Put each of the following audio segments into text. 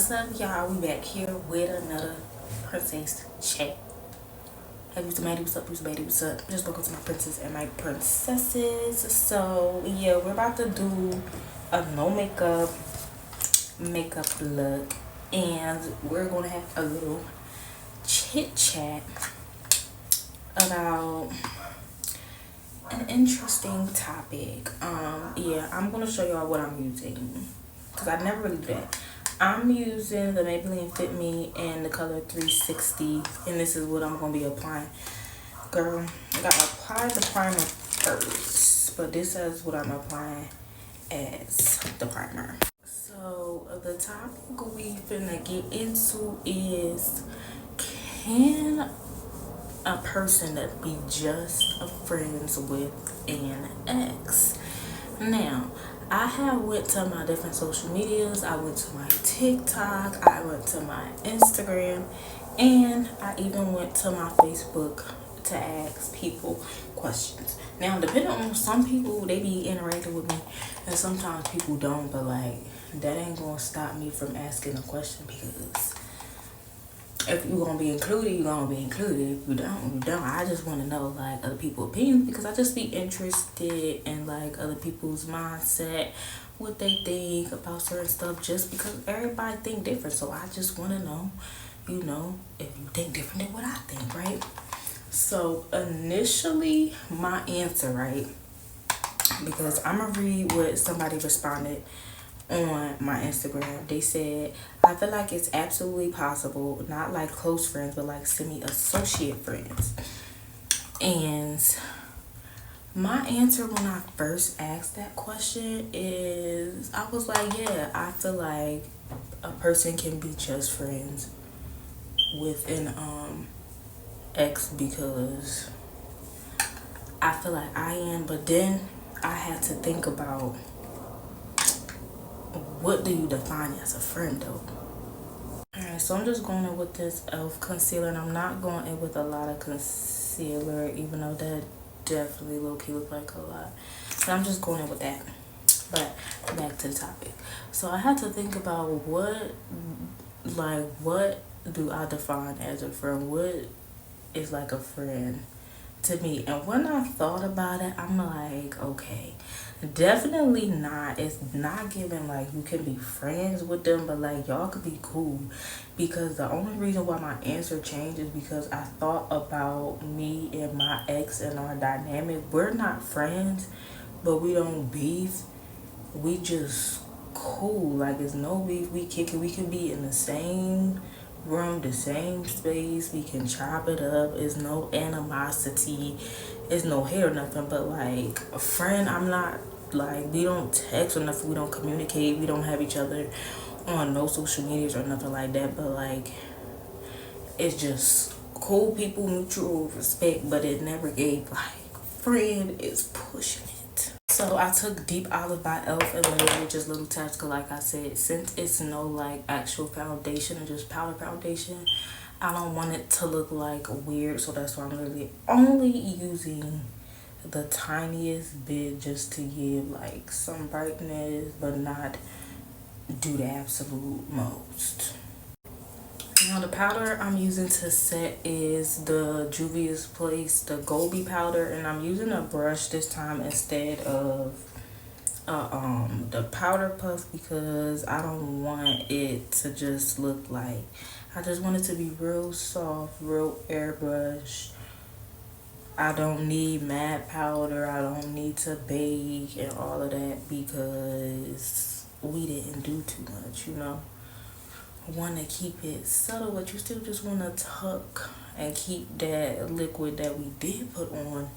What's up, y'all? We back here with another princess chat. Hey, what's up, what's up, what's up? Just welcome to my princess and my princesses. So yeah, we're about to do a no makeup look, and we're gonna have a little chit chat about an interesting topic. Yeah, I'm gonna show y'all what I'm using because I never really do that. I'm using the Maybelline Fit Me in the color 360, and this is what I'm gonna be applying. Girl, I gotta apply the primer first, but this is what I'm applying as the primer. So the topic we finna get into is, can a person that be just friends with an ex? Now, I have went to my different social medias. I went to my TikTok. I went to my Instagram, and I even went to my Facebook to ask people questions. Now, depending on some people, they be interacting with me, and sometimes people don't. But like, that ain't gonna stop me from asking a question, because if you gonna be included, you gonna be included. If you don't, you don't. I just want to know like other people's opinions, because I just be interested in like other people's mindset, what they think about certain stuff, just because everybody think different. So I just want to know, if you think different than what I think, right? So initially, my answer, right? Because I'm gonna read what somebody responded on my Instagram. They said, I feel like it's absolutely possible, not like close friends, but like semi-associate friends. And my answer when I first asked that question is, I was like, yeah, I feel like a person can be just friends with an ex, because I feel like I am. But then I had to think about, what do you define as a friend though? Alright, so I'm just going in with this e.l.f. concealer, and I'm not going in with a lot of concealer, even though that definitely low-key look like a lot. But I'm just going in with that. But back to the topic. So I had to think about what do I define as a friend? What is like a friend to me? And when I thought about it, I'm like, okay, definitely not. It's not giving like you can be friends with them, but like y'all could be cool. Because the only reason why my answer changed is because I thought about me and my ex and our dynamic. We're not friends, but we don't beef. We just cool. Like, it's no beef. We kick it. We can be in the same room, the same space. We can chop it up. It's no animosity. It's no hate or nothing. But like a friend, I'm not like, we don't text or nothing. We don't communicate. We don't have each other on no social medias or nothing like that. But like, it's just cool people, mutual respect. But it never gave like, friend is pushing it. So I took Deep Olive by e.l.f. and literally just little touch, cause like I said, since it's no like actual foundation and just powder foundation, I don't want it to look like weird. So that's why I'm literally only using the tiniest bit, just to give like some brightness, but not do the absolute most. Now the powder I'm using to set is the Juvia's Place, the Goldie powder, and I'm using a brush this time instead of the powder puff, because I don't want it to just look like, I just want it to be real soft, real airbrush. I don't need matte powder. I don't need to bake and all of that, because we didn't do too much. Want to keep it subtle, but you still just want to tuck and keep that liquid that we did put on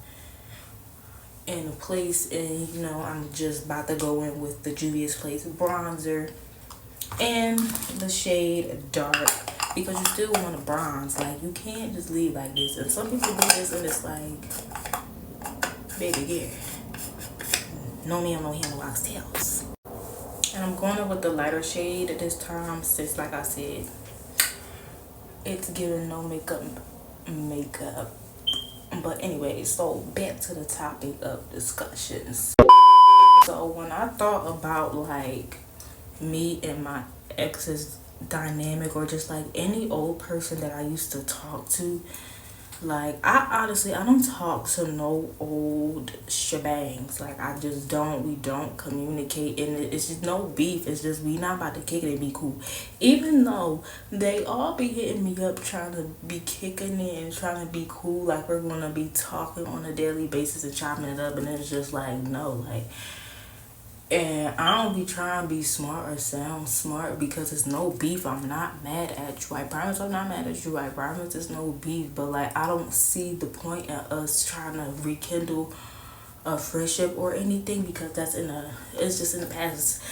in place. And I'm just about to go in with the Juvia's Place bronzer and the shade Dark, because you still want to bronze. Like, you can't just leave like this. And some people do this and it's like, baby girl, no me on no hand wax tails. And I'm going in with the lighter shade this time, since like I said, it's giving no makeup. But anyway, so back to the topic of discussions. So when I thought about like me and my ex's dynamic or just like any old person that I used to talk to. Like, I honestly, I don't talk to no old shebangs. Like, I just don't. We don't communicate, and it's just no beef. It's just we not about to kick it and be cool. Even though they all be hitting me up trying to be kicking it and trying to be cool, like we're gonna be talking on a daily basis and chopping it up, and it's just like no, like. And I don't be trying to be smart or sound smart because it's no beef. I'm not mad at you. I promise I'm not mad at you. I promise it's no beef. But like I don't see the point in us trying to rekindle a friendship or anything because it's just in the past.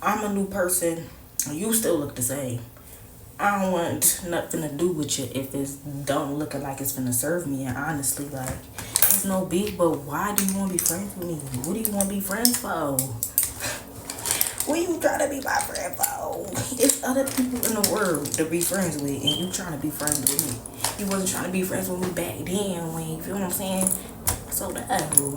I'm a new person. You still look the same. I don't want nothing to do with you if it's don't looking like it's gonna serve me. And honestly, like it's no beef. But why do you want to be friends with me? What do you want to be friends for? What you trying to be my friend for? It's other people in the world to be friends with, and you trying to be friends with me. You wasn't trying to be friends with me back then when you feel what I'm saying. So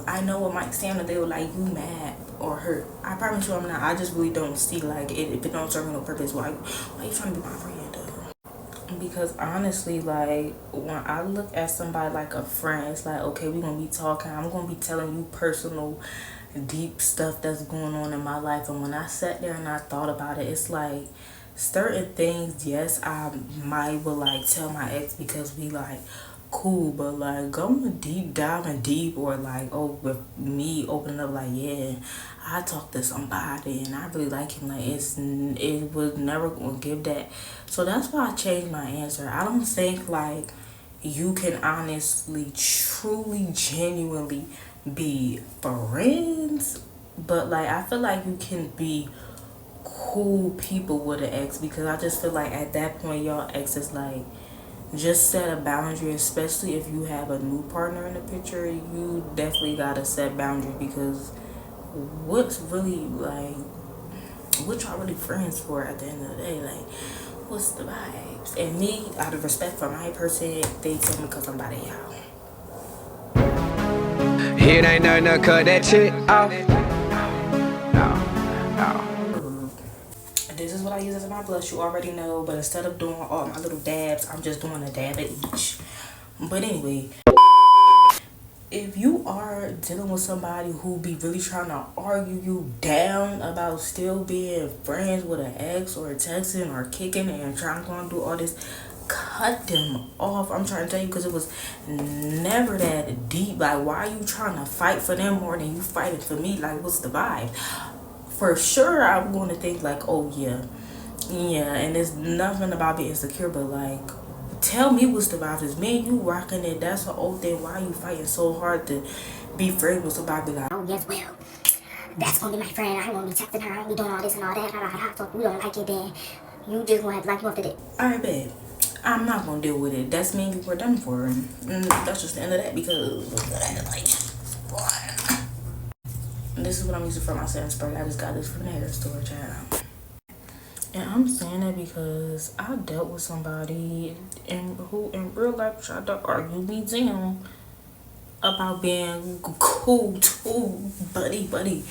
I know what might sound that they were like you mad or hurt. I promise you I'm not. I just really don't see like it if it don't serve me no purpose. Why you trying to be my friend though? Because honestly, like when I look at somebody like a friend, it's like okay, we're gonna be talking. I'm gonna be telling you personal deep stuff that's going on in my life, and when I sat there and I thought about it, it's like certain things, yes, I might would like tell my ex because we like cool, but like going deep diving deep or like oh with me opening up like yeah I talked to somebody and I really like him, like it was never gonna give that. So that's why I changed my answer. I don't think like you can honestly truly genuinely be friends, but like I feel like you can be cool people with an ex because I just feel like at that point y'all ex is like just set a boundary, especially if you have a new partner in the picture. You definitely gotta set boundaries because what's really like what y'all really friends for at the end of the day, like what's the vibes? And me, out of respect for my person, they tell me because I'm about y'all. It ain't nothing to cut that shit off. This is what I use as my blush, you already know, but instead of doing all my little dabs, I'm just doing a dab at each. But anyway, if you are dealing with somebody who be really trying to argue you down about still being friends with an ex or texting or kicking and trying to do all this, cut them off. I'm trying to tell you because it was never that deep. Like, why are you trying to fight for them more than you fighting for me? Like, what's the vibe? For sure, I'm going to think like, oh yeah, and there's nothing about being insecure, but like, tell me what's the vibe. Is me and you rocking it? That's the old thing. Why are you fighting so hard to be friends with somebody? Like, oh yes, well, that's gonna be my friend. I won't be texting her. I won't be doing all this and all that. So if you don't like it, then you just gonna have to like you off the dick. all right, babe. I'm not gonna deal with it. That's me and you were done for. And that's just the end of that because like. This is what I'm using for my setting spray. I just got this from the hair store, child. And I'm saying that because I dealt with somebody who in real life tried to argue me down about being cool too, buddy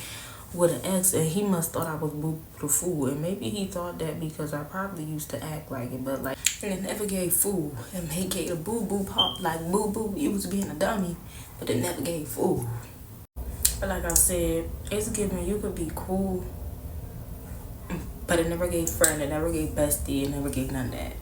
with an ex, and he must thought I was boo the fool, and maybe he thought that because I probably used to act like it, but like and it never gave fool, and they gave a boo pop like boo. You was being a dummy, but it never gave fool. But like I said, it's giving you could be cool, but it never gave friend, it never gave bestie, it never gave none of that.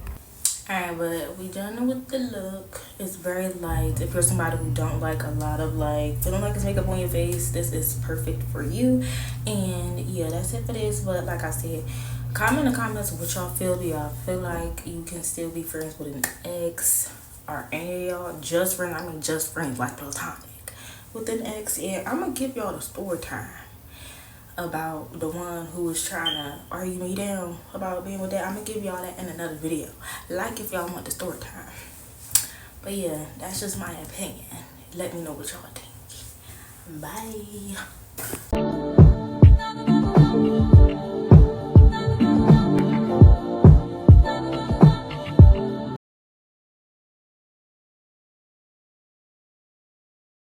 Alright, but we done with the look. It's very light. If you're somebody who don't like a lot of like feeling like it's makeup on your face, this is perfect for you. And yeah, that's it for this. But like I said, comment in the comments what y'all feel. Do y'all feel like you can still be friends with an ex? Or any of y'all just friends? I mean just friends, like platonic with an ex. And I'm gonna give y'all the story time about the one who was trying to argue me down about being with that. I'm gonna give y'all that in another video, like if y'all want the story time. But yeah, that's just my opinion. Let me know what y'all think. Bye.